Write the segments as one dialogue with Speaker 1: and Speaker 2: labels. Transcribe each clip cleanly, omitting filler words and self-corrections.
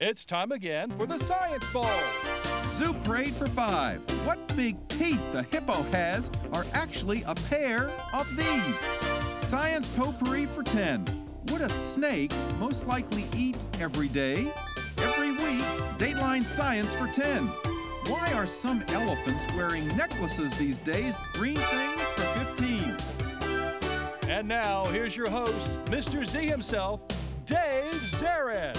Speaker 1: It's time again for the Science Bowl.
Speaker 2: Zoo Parade for 5. What big teeth the hippo has are actually a pair of these. Science Potpourri for 10. Would a snake most likely eat every day? Every week, Dateline Science for 10. Why are some elephants wearing necklaces these days? Green things for 15.
Speaker 1: And now, here's your host, Mr. Z himself, Dave Zarin.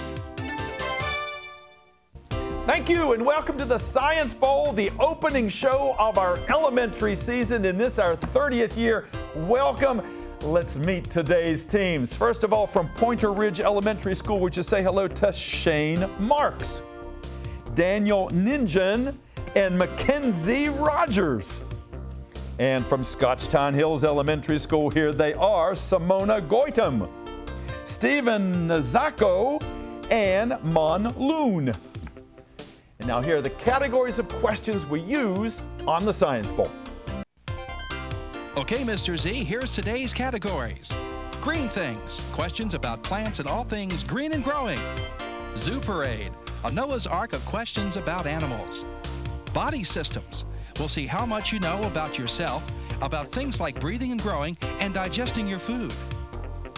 Speaker 3: Thank you and welcome to the Science Bowl, the opening show of our elementary season in this, our 30th year. Welcome. Let's meet today's teams. First of all, from Pointer Ridge Elementary School, would you say hello to Shane Marks, Daniel Ninjan, and Mackenzie Rogers. And from Scotchtown Hills Elementary School, here they are, Simona Goitom, Stephen Nazako, and Mon Loon. And now here are the categories of questions we use on the Science Bowl.
Speaker 4: Okay, Mr. Z, here's today's categories. Green things, questions about plants and all things green and growing. Zoo Parade, a Noah's Ark of questions about animals. Body systems, we'll see how much you know about yourself, about things like breathing and growing, and digesting your food.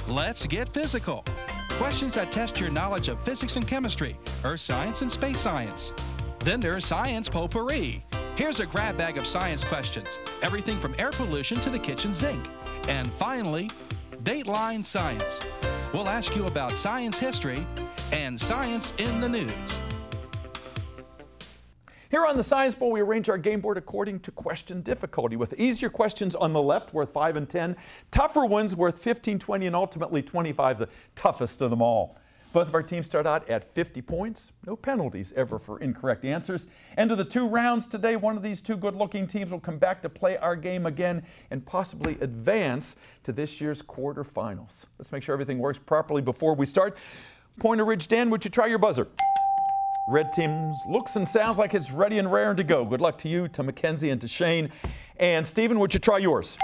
Speaker 4: Let's get physical. Questions that test your knowledge of physics and chemistry, earth science and space science. Then there's Science Potpourri. Here's a grab bag of science questions, everything from air pollution to the kitchen sink. And finally, Dateline Science. We'll ask you about science history and science in the news.
Speaker 3: Here on the Science Bowl, we arrange our game board according to question difficulty, with easier questions on the left worth 5 and 10, tougher ones worth 15, 20, and ultimately 25, the toughest of them all. Both of our teams start out at 50 points. No penalties ever for incorrect answers. End of the 2 rounds today, one of these 2 good-looking teams will come back to play our game again and possibly advance to this year's quarterfinals. Let's make sure everything works properly before we start. Pointer Ridge Dan, would you try your buzzer? Red team looks and sounds like it's ready and raring to go. Good luck to you, to Mackenzie, and to Shane. And Stephen, would you try yours?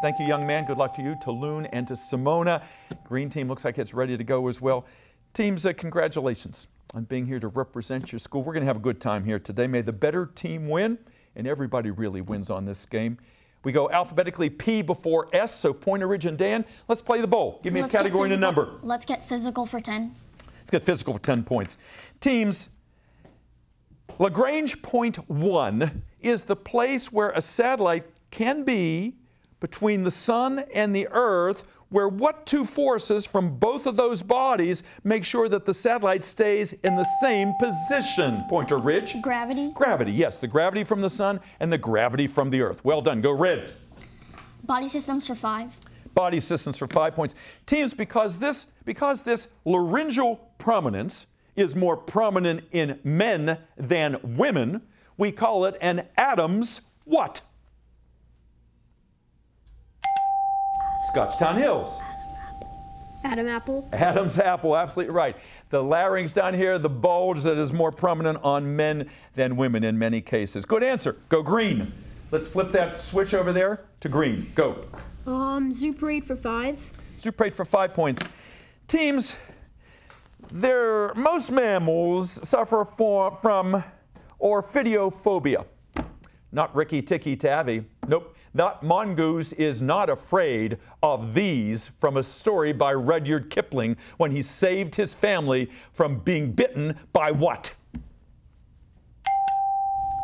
Speaker 3: Thank you, young man. Good luck to you, to Loon, and to Simona. Green team looks like it's ready to go as well. Teams, congratulations on being here to represent your school. We're going to have a good time here today. May the better team win, and everybody really wins on this game. We go alphabetically P before S, so Pointer Ridge and Dan, let's play the bowl. Give me a category and a number.
Speaker 5: Let's get physical for 10.
Speaker 3: Let's get physical for 10 points. Teams, Lagrange point 1 is the place where a satellite can be between the sun and the earth, where what 2 forces from both of those bodies make sure that the satellite stays in the same position? Pointer Ridge.
Speaker 5: Gravity.
Speaker 3: Gravity, yes. The gravity from the sun and the gravity from the earth. Well done. Go Red.
Speaker 5: Body systems for 5.
Speaker 3: Body systems for 5 points. Teams, because this laryngeal prominence is more prominent in men than women, we call it an Adam's what? Scotchtown Hills.
Speaker 5: Adam apple.
Speaker 3: Adam's apple, absolutely right. The larynx down here, the bulge that is more prominent on men than women in many cases. Good answer. Go Green. Let's flip that switch over there to green. Go.
Speaker 5: Zoo Parade for 5.
Speaker 3: Zoo Parade for 5 points. Teams, most mammals suffer from orphidiophobia. Not Ricky Tikki Tavi. Nope. That mongoose is not afraid of these, from a story by Rudyard Kipling when he saved his family from being bitten by what?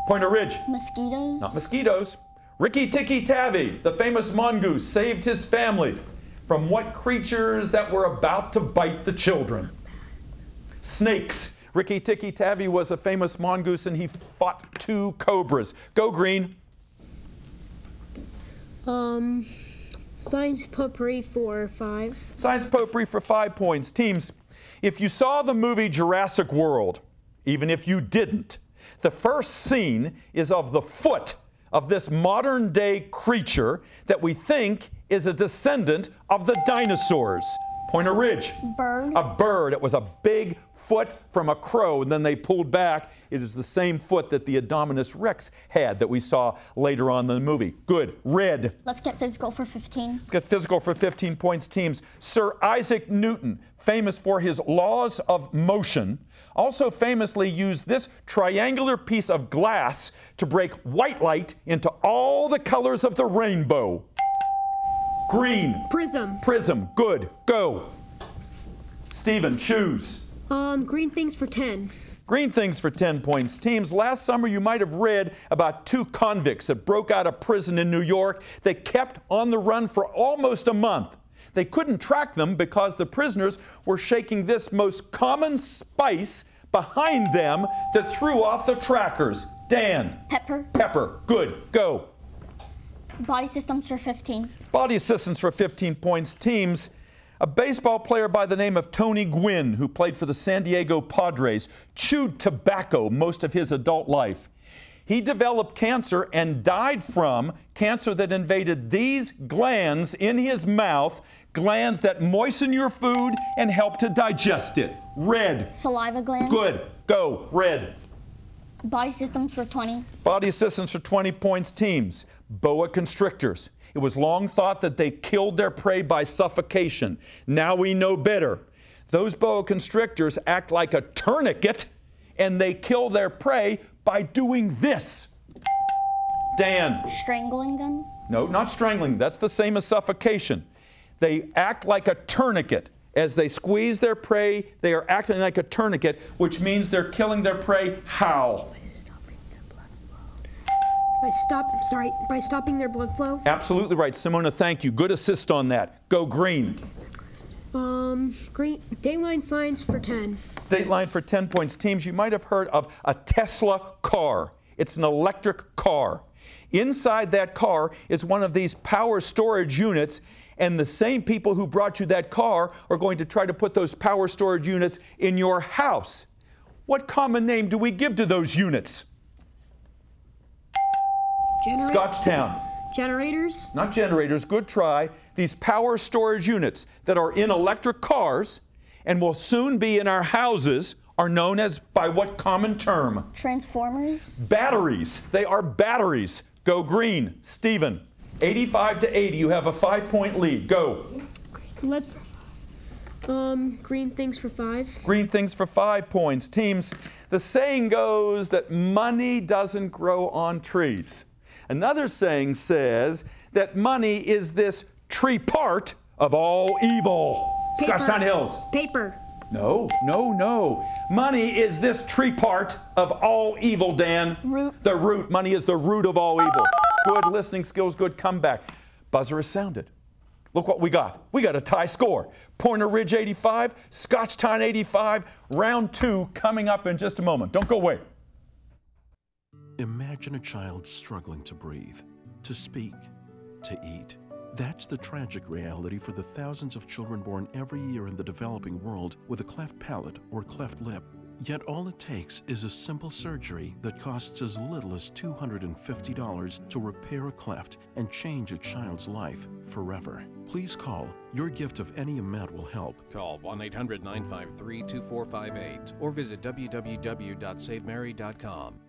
Speaker 3: Pointer Ridge.
Speaker 5: Mosquitoes.
Speaker 3: Not mosquitoes. Ricky Tikki Tavi, the famous mongoose, saved his family from what creatures that were about to bite the children? Snakes. Ricky Tikki Tavi was a famous mongoose and he fought 2 cobras. Go Green.
Speaker 5: Science Potpourri for 5.
Speaker 3: Science Potpourri for 5 points. Teams, if you saw the movie Jurassic World, even if you didn't, the first scene is of the foot of this modern day creature that we think is a descendant of the dinosaurs. Pointer Ridge.
Speaker 5: Bird.
Speaker 3: A bird. It was a big foot from a crow, and then they pulled back. It is the same foot that the Indominus Rex had that we saw later on in the movie. Good. Red.
Speaker 6: Let's get physical for 15.
Speaker 3: Let's get physical for 15 points, teams. Sir Isaac Newton, famous for his laws of motion, also famously used this triangular piece of glass to break white light into all the colors of the rainbow. Green.
Speaker 5: Prism.
Speaker 3: Prism. Good. Go. Stephen, choose.
Speaker 5: Green things for 10.
Speaker 3: Green things for 10 points. Teams, last summer you might have read about 2 convicts that broke out of prison in New York. They kept on the run for almost a month. They couldn't track them because the prisoners were shaking this most common spice behind them that threw off the trackers. Dan.
Speaker 6: Pepper.
Speaker 3: Pepper. Good. Go.
Speaker 6: Body systems for 15.
Speaker 3: Body assistance for 15 points. Teams, a baseball player by the name of Tony Gwynn, who played for the San Diego Padres, chewed tobacco most of his adult life. He developed cancer and died from cancer that invaded these glands in his mouth, glands that moisten your food and help to digest it. Red.
Speaker 6: Saliva glands.
Speaker 3: Good. Go. Red.
Speaker 6: Body systems for 20.
Speaker 3: Body assistance for 20 points. Teams, boa constrictors. It was long thought that they killed their prey by suffocation. Now we know better. Those boa constrictors act like a tourniquet, and they kill their prey by doing this. Dan.
Speaker 6: Strangling them.
Speaker 3: No, not strangling. That's the same as suffocation. They act like a tourniquet. As they squeeze their prey, they are acting like a tourniquet, which means they're killing their prey. How?
Speaker 5: By stopping their blood flow.
Speaker 3: Absolutely right. Simona, thank you. Good assist on that. Go green.
Speaker 5: Green. Dateline signs for 10.
Speaker 3: Dateline for 10 points. Teams, you might have heard of a Tesla car. It's an electric car. Inside that car is one of these power storage units, and the same people who brought you that car are going to try to put those power storage units in your house. What common name do we give to those units? Scotchtown.
Speaker 5: Generators.
Speaker 3: Not generators, good try. These power storage units that are in electric cars and will soon be in our houses are known as by what common term?
Speaker 6: Transformers.
Speaker 3: Batteries. They are batteries. Go green. Stephen, 85 to 80. You have a 5-point lead. Go.
Speaker 5: Let's, green things for 5.
Speaker 3: Green things for 5 points. Teams, the saying goes that money doesn't grow on trees. Another saying says that money is this tree part of all evil.
Speaker 5: Paper.
Speaker 3: Scotchtown Hills.
Speaker 5: Paper.
Speaker 3: No, no, no. Money is this tree part of all evil, Dan.
Speaker 6: Root.
Speaker 3: The root. Money is the root of all evil. Good listening skills, good comeback. Buzzer is sounded. Look what we got. We got a tie score. Pointer Ridge 85, Scotchtown 85. Round 2 coming up in just a moment. Don't go away.
Speaker 7: Imagine a child struggling to breathe, to speak, to eat. That's the tragic reality for the thousands of children born every year in the developing world with a cleft palate or cleft lip. Yet all it takes is a simple surgery that costs as little as $250 to repair a cleft and change a child's life forever. Please call. Your gift of any amount will help.
Speaker 8: Call 1-800-953-2458 or visit www.savemary.com.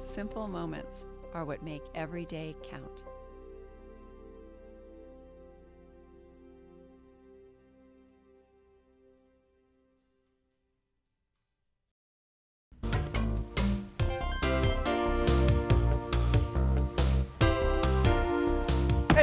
Speaker 9: Simple moments are what make every day count.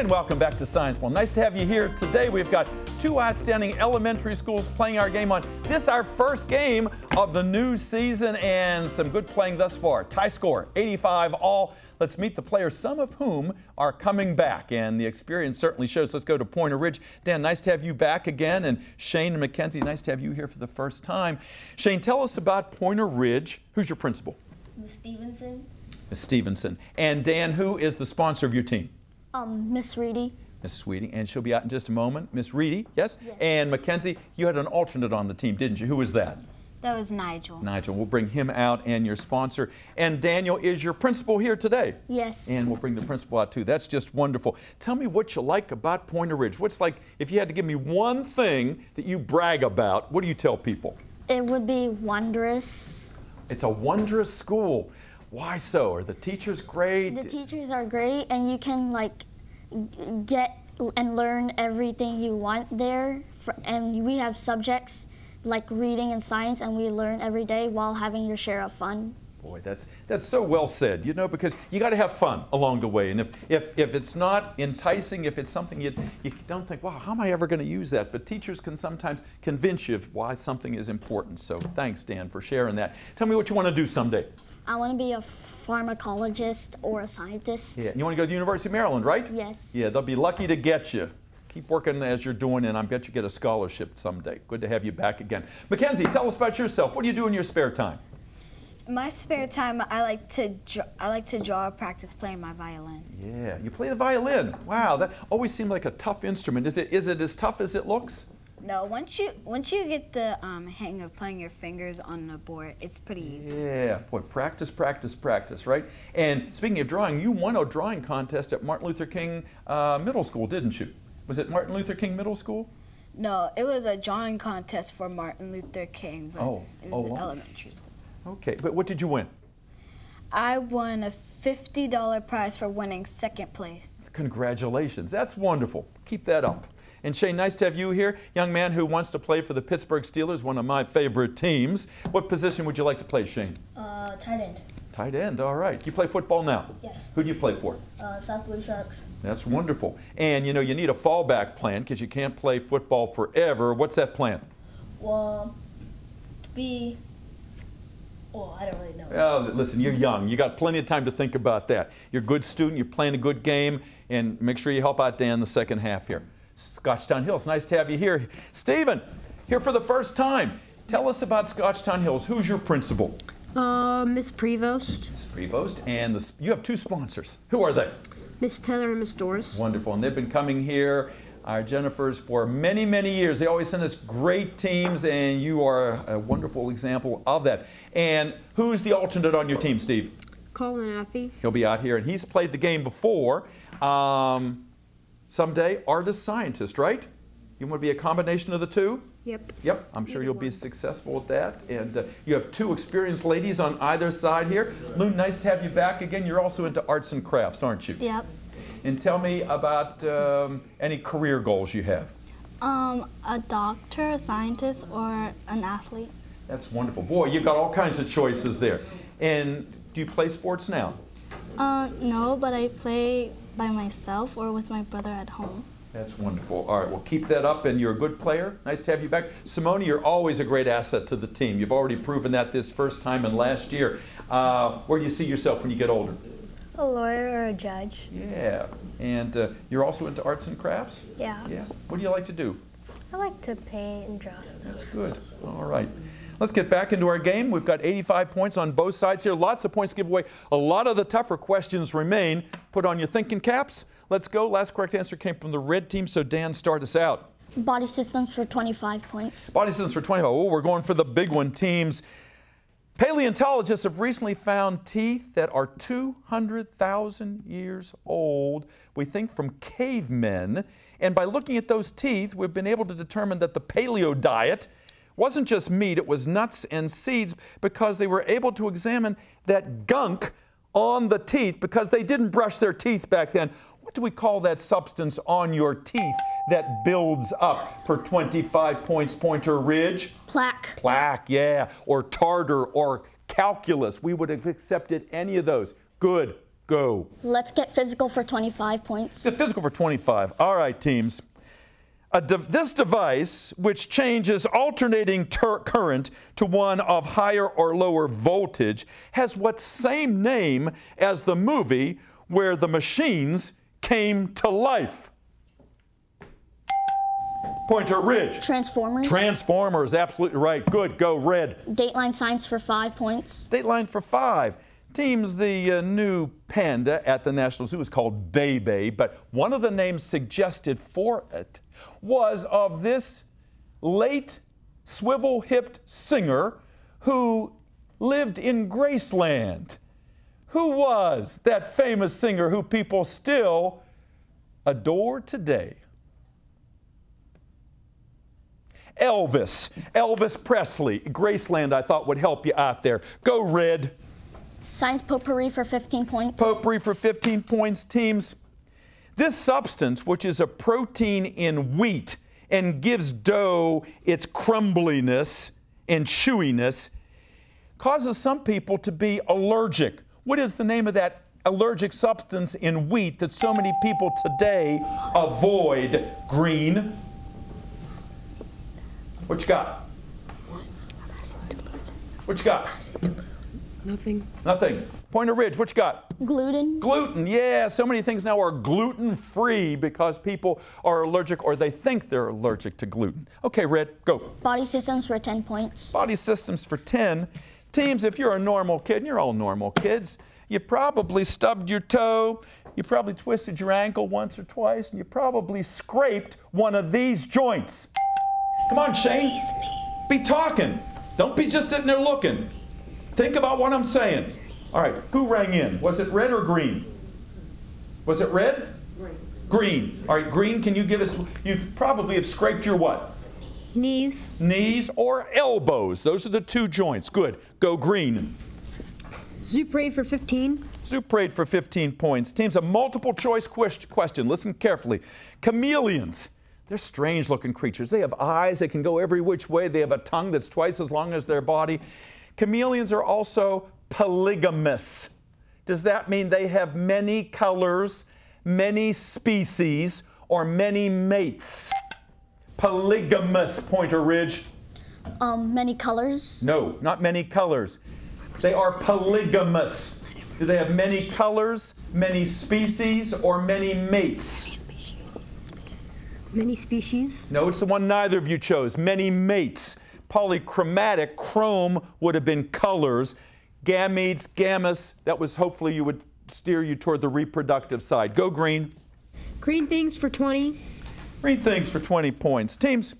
Speaker 3: And welcome back to Science Bowl. Nice to have you here today. We've got two outstanding elementary schools playing our game on this, our first game of the new season, and some good playing thus far. Tie score, 85 all. Let's meet the players, some of whom are coming back, and the experience certainly shows. Let's go to Pointer Ridge. Dan, nice to have you back again, and Shane and Mackenzie, nice to have you here for the first time. Shane, tell us about Pointer Ridge. Who's your principal?
Speaker 6: Miss Stevenson.
Speaker 3: Miss Stevenson. And Dan, who is the sponsor of your team?
Speaker 6: Miss Reedy.
Speaker 3: Miss Sweeting, and she'll be out in just a moment. Miss Reedy, yes?
Speaker 6: Yes.
Speaker 3: And Mackenzie, you had an alternate on the team, didn't you? Who was that?
Speaker 8: That was Nigel.
Speaker 3: Nigel. We'll bring him out, and your sponsor. And Daniel is your principal here today.
Speaker 6: Yes.
Speaker 3: And we'll bring the principal out too. That's just wonderful. Tell me what you like about Pointer Ridge. What's like, if you had to give me one thing that you brag about, what do you tell people?
Speaker 6: It would be wondrous.
Speaker 3: It's a wondrous school. Why so? Are the teachers great?
Speaker 6: The teachers are great, and you can like get and learn everything you want there. And we have subjects like reading and science, and we learn every day while having your share of fun.
Speaker 3: Boy, that's so well said, you know, because you got to have fun along the way. And if it's not enticing, if it's something you don't think, wow, how am I ever going to use that? But teachers can sometimes convince you of why something is important. So thanks, Dan, for sharing that. Tell me what you want to do someday.
Speaker 6: I want to be a pharmacologist or a scientist.
Speaker 3: Yeah, and you want to go to the University of Maryland, right?
Speaker 6: Yes.
Speaker 3: Yeah, they'll be lucky to get you. Keep working as you're doing, and I bet you get a scholarship someday. Good to have you back again. Mackenzie, tell us about yourself. What do you do in your spare time?
Speaker 8: In my spare time, I like to draw, practice playing my violin.
Speaker 3: Yeah, you play the violin. Wow, that always seemed like a tough instrument. Is it as tough as it looks?
Speaker 8: No, once you get the hang of playing your fingers on the board, it's pretty easy.
Speaker 3: Yeah, boy, practice, practice, practice, right? And speaking of drawing, you won a drawing contest at Martin Luther King Middle School, didn't you? Was it Martin Luther King Middle School?
Speaker 8: No, it was a drawing contest for Martin Luther King, but it was an
Speaker 3: wow.
Speaker 8: elementary school.
Speaker 3: Okay, but what did you win?
Speaker 8: I won a $50 prize for winning second place.
Speaker 3: Congratulations, that's wonderful. Keep that up. And Shane, nice to have you here. Young man who wants to play for the Pittsburgh Steelers, one of my favorite teams. What position would you like to play, Shane?
Speaker 10: Tight end.
Speaker 3: Tight end, all right. You play football now?
Speaker 10: Yes.
Speaker 3: Who do you play for?
Speaker 10: South Blue Sharks.
Speaker 3: That's wonderful. And you know, you need a fallback plan because you can't play football forever. What's that plan?
Speaker 10: Well, I don't really know.
Speaker 3: Oh, listen, you're young. You got plenty of time to think about that. You're a good student. You're playing a good game. And make sure you help out Dan the second half here. Scotchtown Hills, nice to have you here. Stephen, here for the first time. Tell us about Scotchtown Hills. Who's your principal?
Speaker 5: Miss Prevost.
Speaker 3: Miss Prevost. And you have two sponsors. Who are they?
Speaker 5: Miss Taylor and Miss Doris.
Speaker 3: Wonderful. And they've been coming here, our Jennifers, for many, many years. They always send us great teams, and you are a wonderful example of that. And who's the alternate on your team, Steve?
Speaker 5: Colin Affey.
Speaker 3: He'll be out here, and he's played the game before. Someday, artist, scientist, right? You want to be a combination of the two?
Speaker 5: Yep.
Speaker 3: Yep, I'm sure you'll be successful at that. And you have two experienced ladies on either side here. Loon, nice to have you back again. You're also into arts and crafts, aren't you?
Speaker 6: Yep.
Speaker 3: And tell me about any career goals you have.
Speaker 6: A doctor, a scientist, or an athlete.
Speaker 3: That's wonderful. Boy, you've got all kinds of choices there. And do you play sports now?
Speaker 6: No, but I play by myself or with my brother at home.
Speaker 3: That's wonderful. All right, well, keep that up, and you're a good player. Nice to have you back. Simone, you're always a great asset to the team. You've already proven that this first time and last year. Where do you see yourself when you get older?
Speaker 10: A lawyer or a judge.
Speaker 3: Yeah, and you're also into arts and crafts?
Speaker 10: Yeah.
Speaker 3: Yeah. What do you like to do?
Speaker 10: I like to paint and draw stuff.
Speaker 3: That's good. All right. Let's get back into our game. We've got 85 points on both sides here. Lots of points to give away. A lot of the tougher questions remain. Put on your thinking caps. Let's go. Last correct answer came from the red team, so Dan, start us out.
Speaker 6: Body systems for 25 points.
Speaker 3: Body systems for 25. Oh, we're going for the big one. Teams. Paleontologists have recently found teeth that are 200,000 years old, we think from cavemen. And by looking at those teeth, we've been able to determine that the paleo diet wasn't just meat, it was nuts and seeds, because they were able to examine that gunk on the teeth because they didn't brush their teeth back then. What do we call that substance on your teeth that builds up for 25 points, Pointer Ridge?
Speaker 5: Plaque.
Speaker 3: Plaque, yeah. Or tartar or calculus. We would have accepted any of those. Good Go.
Speaker 6: Let's get physical for 25 points.
Speaker 3: Get physical for 25. All right, teams. This device, which changes alternating current to one of higher or lower voltage, has what same name as the movie where the machines came to life? Pointer Ridge.
Speaker 6: Transformers.
Speaker 3: Transformers, absolutely right. Good, go red.
Speaker 6: Dateline Science for 5 points.
Speaker 3: Dateline for 5. Teams, the new panda at the National Zoo is called Bebe, but one of the names suggested for it was of this late swivel-hipped singer who lived in Graceland. Who was that famous singer who people still adore today? Elvis. Elvis Presley. Graceland, I thought, would help you out there. Go red.
Speaker 6: Science potpourri for 15 points.
Speaker 3: Potpourri for 15 points, teams. This substance, which is a protein in wheat and gives dough its crumbliness and chewiness, causes some people to be allergic. What is the name of that allergic substance in wheat that so many people today avoid? Green. What you got? What you got?
Speaker 5: Nothing.
Speaker 3: Nothing. Pointer Ridge, what you got?
Speaker 6: Gluten.
Speaker 3: Gluten, yeah. So many things now are gluten-free because people are allergic or they think they're allergic to gluten. Okay, Red, go.
Speaker 6: Body systems for 10 points.
Speaker 3: Body systems for 10. Teams, if you're a normal kid, and you're all normal kids, you probably stubbed your toe, you probably twisted your ankle once or twice, and you probably scraped one of these joints. Come on, Shane. Be talking. Don't be just sitting there looking. Think about what I'm saying. All right, who rang in? Was it red or green? Was it red? Green. Green. All right, green, can you give us, you probably have scraped your what?
Speaker 5: Knees.
Speaker 3: Knees or elbows. Those are the two joints. Good. Go green.
Speaker 5: Zuprade for 15.
Speaker 3: Zuprade for 15 points. Teams, a multiple choice question. Listen carefully. Chameleons. They're strange looking creatures. They have eyes. They can go every which way. They have a tongue that's twice as long as their body. Chameleons are also polygamous. Does that mean they have many colors, many species, or many mates? Polygamous, Pointer Ridge.
Speaker 6: Many colors?
Speaker 3: No, not many colors. They are polygamous. Do they have many colors, many species, or many mates?
Speaker 5: Many species.
Speaker 3: No, it's the one neither of you chose. Many mates. Polychromatic, chrome would have been colors. Gametes, gametes, that was hopefully you would steer you toward the reproductive side. Go green.
Speaker 5: Green things for 20.
Speaker 3: Green things for 20 points. Teams,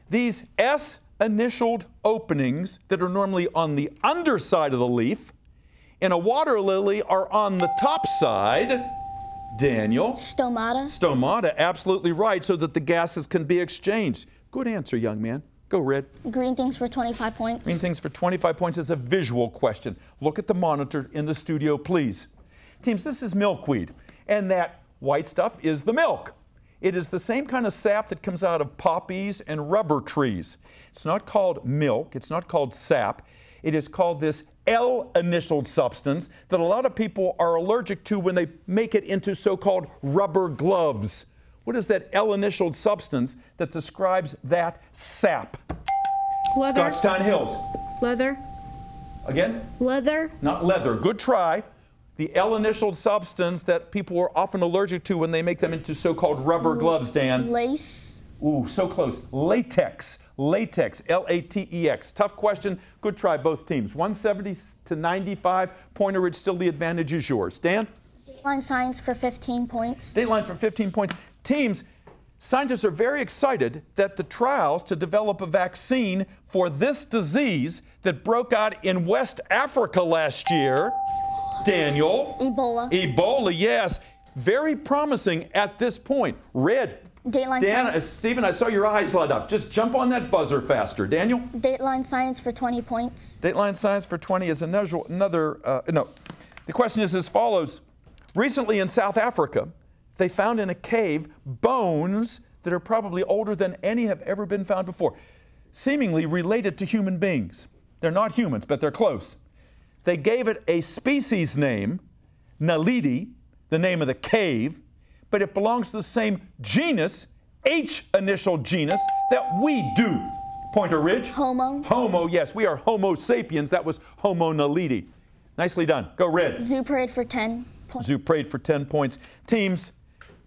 Speaker 3: these S-initialed openings that are normally on the underside of the leaf in a water lily are on the top side. Daniel?
Speaker 6: Stomata.
Speaker 3: Stomata, absolutely right, so that the gases can be exchanged. Good answer, young man. Go red.
Speaker 6: Green things for 25 points.
Speaker 3: Green things for 25 points is a visual question. Look at the monitor in the studio, please. Teams, this is milkweed, and that white stuff is the milk. It is the same kind of sap that comes out of poppies and rubber trees. It's not called milk. It's not called sap. It is called this L-initialed substance that a lot of people are allergic to when they make it into so-called rubber gloves. What is that L-initialed substance that describes that sap?
Speaker 5: Leather.
Speaker 3: Scotchtown Hills.
Speaker 5: Leather.
Speaker 3: Again?
Speaker 5: Leather.
Speaker 3: Not leather. Good try. The L-initialed substance that people are often allergic to when they make them into so-called rubber gloves, Dan.
Speaker 6: Lace.
Speaker 3: Ooh, so close. Latex. Latex. L-A-T-E-X. Tough question. Good try, both teams. 170 to 95. Pointer Ridge, still the advantage is yours. Dan?
Speaker 6: Dateline Science for 15 points.
Speaker 3: Dateline for 15 points. Teams, scientists are very excited that the trials to develop a vaccine for this disease that broke out in West Africa last year, Daniel.
Speaker 6: Ebola.
Speaker 3: Ebola, yes. Very promising at this point. Red.
Speaker 6: Dateline
Speaker 3: Dan,
Speaker 6: Science.
Speaker 3: Stephen, I saw your eyes light up. Just jump on that buzzer faster. Daniel?
Speaker 6: Dateline Science for 20 points.
Speaker 3: Dateline Science for 20 is another. The question is as follows. Recently in South Africa, they found in a cave bones that are probably older than any have ever been found before, seemingly related to human beings. They're not humans, but they're close. They gave it a species name, Naledi, the name of the cave, but it belongs to the same genus, H initial genus, that we do. Pointer Ridge?
Speaker 6: Homo.
Speaker 3: Homo, yes. We are Homo sapiens. That was Homo naledi. Nicely done. Go Red.
Speaker 6: Zoo parade for 10 points.
Speaker 3: Zoo parade for 10 points. Teams,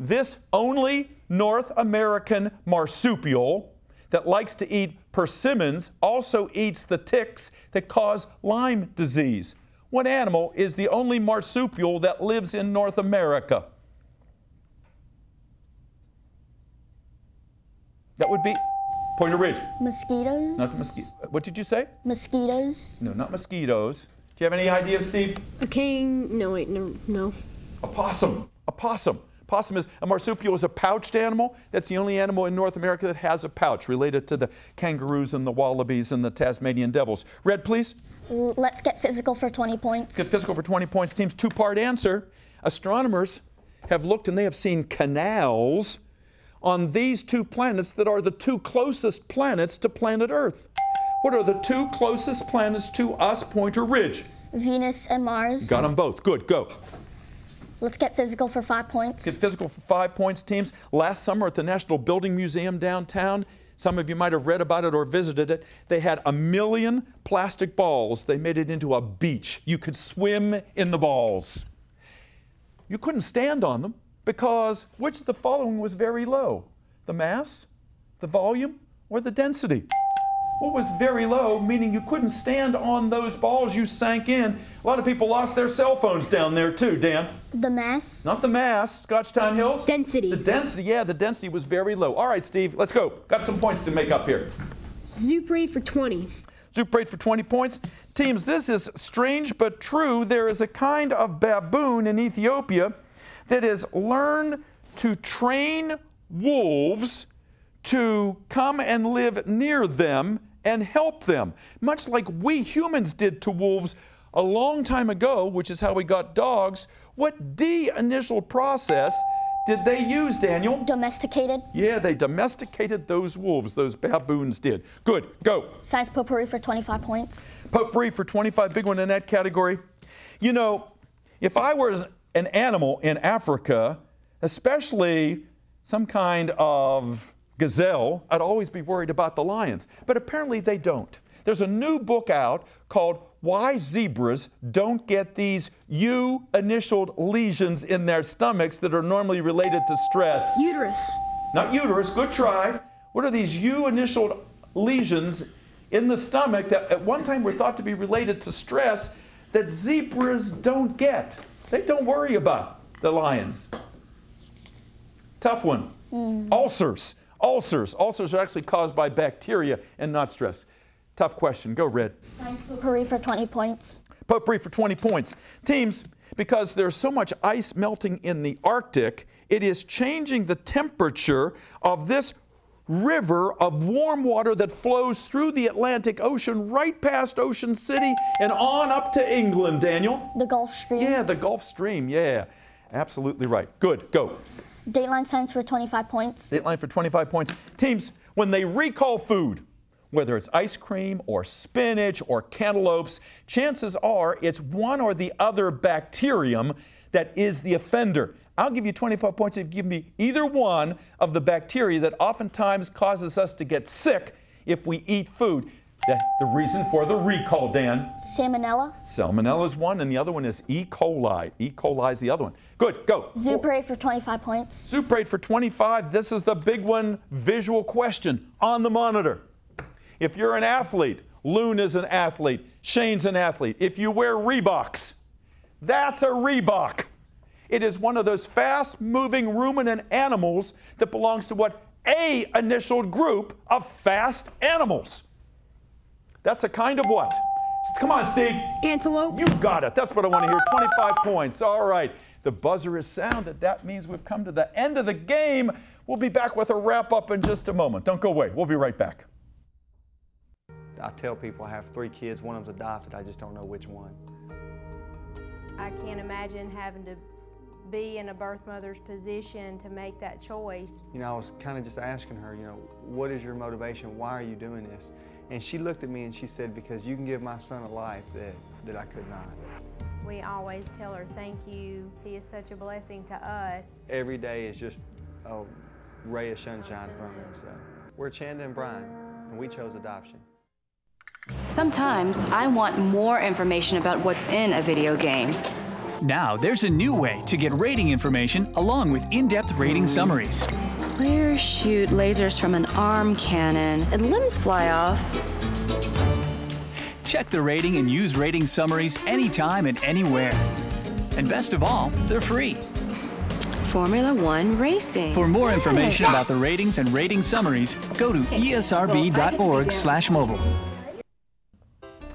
Speaker 3: this only North American marsupial that likes to eat persimmons also eats the ticks that cause Lyme disease. What animal is the only marsupial that lives in North America? That would be Pointer Ridge.
Speaker 6: Mosquitoes.
Speaker 3: Not the mosquito. What did you say?
Speaker 6: Mosquitoes.
Speaker 3: No, not mosquitoes. Do you have any ideas, Steve?
Speaker 5: A king. No, wait, no.
Speaker 3: A possum. A possum. Possum is a marsupial is a pouched animal. That's the only animal in North America that has a pouch, related to the kangaroos and the wallabies and the Tasmanian devils. Red, please.
Speaker 6: Let's get physical for 20 points.
Speaker 3: Get physical for 20 points. Team's two-part answer. Astronomers have looked and they have seen canals on these two planets that are the two closest planets to planet Earth. What are the two closest planets to us, Pointer Ridge?
Speaker 6: Venus and Mars.
Speaker 3: Got them both. Good, go.
Speaker 6: Let's get physical for 5 points.
Speaker 3: Get physical for 5 points, teams. Last summer at the National Building Museum downtown, some of you might have read about it or visited it, they had 1 million plastic balls. They made it into a beach. You could swim in the balls. You couldn't stand on them because which of the following was very low? The mass, the volume, or the density? What was very low, meaning you couldn't stand on those balls, you sank in. A lot of people lost their cell phones down there too, Dan.
Speaker 6: The mass.
Speaker 3: Not the mass, Scotchtown Hills.
Speaker 5: Density.
Speaker 3: The density, yeah, the density was very low. All right, Steve, let's go. Got some points to make up here.
Speaker 5: Zoo parade for 20.
Speaker 3: Zoo parade for 20 points. Teams, this is strange but true. There is a kind of baboon in Ethiopia that has learned to train wolves to come and live near them and help them, much like we humans did to wolves a long time ago, which is how we got dogs. What D initial process did they use, Daniel?
Speaker 6: Domesticated.
Speaker 3: Yeah, they domesticated those wolves, those baboons did. Good, go.
Speaker 6: Science potpourri for 25 points.
Speaker 3: Potpourri for 25, big one in that category. You know, if I was an animal in Africa, especially some kind of gazelle, I'd always be worried about the lions. But apparently they don't. There's a new book out called Why Zebras Don't Get These U-initialed lesions in their stomachs that are normally related to stress.
Speaker 5: Uterus.
Speaker 3: Not uterus, good try. What are these U-initialed lesions in the stomach that at one time were thought to be related to stress that zebras don't get? They don't worry about the lions. Tough one. Ulcers. Ulcers. Ulcers are actually caused by bacteria and not stress. Tough question. Go, Red.
Speaker 6: Science potpourri for 20 points.
Speaker 3: Potpourri for 20 points. Teams, because there's so much ice melting in the Arctic, it is changing the temperature of this river of warm water that flows through the Atlantic Ocean right past Ocean City and on up to England, Daniel.
Speaker 6: The Gulf Stream.
Speaker 3: Yeah, the Gulf Stream. Yeah, absolutely right. Good. Go.
Speaker 6: Dateline science for 25 points.
Speaker 3: Dateline for 25 points. Teams, when they recall food, whether it's ice cream or spinach or cantaloupes, chances are it's one or the other bacterium that is the offender. I'll give you 25 points if you give me either one of the bacteria that oftentimes causes us to get sick if we eat food. The reason for the recall, Dan?
Speaker 6: Salmonella.
Speaker 3: Salmonella is one, and the other one is E. coli. E. coli is the other one. Good, go.
Speaker 6: Zoo parade for 25 points.
Speaker 3: Zoo parade for 25. This is the big one, visual question on the monitor. If you're an athlete, Loon is an athlete, Shane's an athlete. If you wear Reeboks, that's a Reebok. It is one of those fast-moving ruminant animals that belongs to what A initialed group of fast animals. That's a kind of what? Come on, Steve.
Speaker 5: Antelope.
Speaker 3: You got it. That's what I want to hear. 25 points. All right. The buzzer is sounded. That means we've come to the end of the game. We'll be back with a wrap-up in just a moment. Don't go away. We'll be right back.
Speaker 11: I tell people I have 3 kids. One of them's adopted. I just don't know which one.
Speaker 12: I can't imagine having to be in a birth mother's position to make that choice.
Speaker 11: You know, I was kind of just asking her, you know, what is your motivation? Why are you doing this? And she looked at me and she said, because you can give my son a life that I could not.
Speaker 12: We always tell her thank you. He is such a blessing to us.
Speaker 11: Every day is just a ray of sunshine from him. So we're Chanda and Brian, and we chose adoption.
Speaker 13: Sometimes I want more information about what's in a video game.
Speaker 14: Now there's a new way to get rating information along with in-depth rating summaries.
Speaker 13: Players shoot lasers from an arm cannon and limbs fly off.
Speaker 14: Check the rating and use rating summaries anytime and anywhere. And best of all, they're free.
Speaker 13: Formula One Racing.
Speaker 14: For more information about the ratings and rating summaries, go to esrb.org/mobile.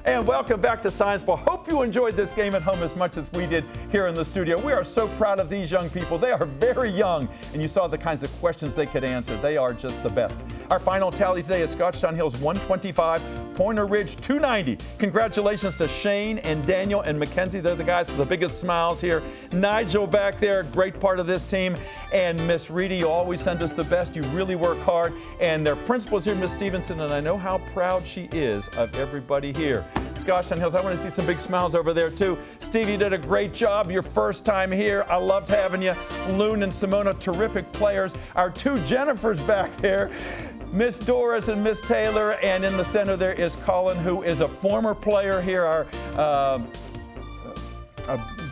Speaker 3: And welcome back to Science Ball. Hope you enjoyed this game at home as much as we did here in the studio. We are so proud of these young people. They are very young, and you saw the kinds of questions they could answer. They are just the best. Our final tally today is Scotchtown Hills 125, Pointer Ridge 290. Congratulations to Shane and Daniel and Mackenzie. They're the guys with the biggest smiles here. Nigel back there, great part of this team. And Miss Reedy, you always send us the best. You really work hard. And their principal's here, Miss Stevenson, and I know how proud she is of everybody here. Scotchtown Hills, I want to see some big smiles over there too. Steve, you did a great job your first time here. I loved having you. Loon and Simona, terrific players. Our two Jennifers back there, Miss Doris and Miss Taylor, and in the center there is Colin, who is a former player here, our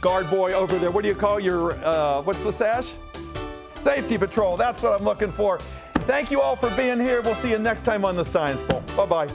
Speaker 3: guard boy over there. What do you call your, what's the sash? Safety patrol, that's what I'm looking for. Thank you all for being here. We'll see you next time on the Science Bowl. Bye-bye.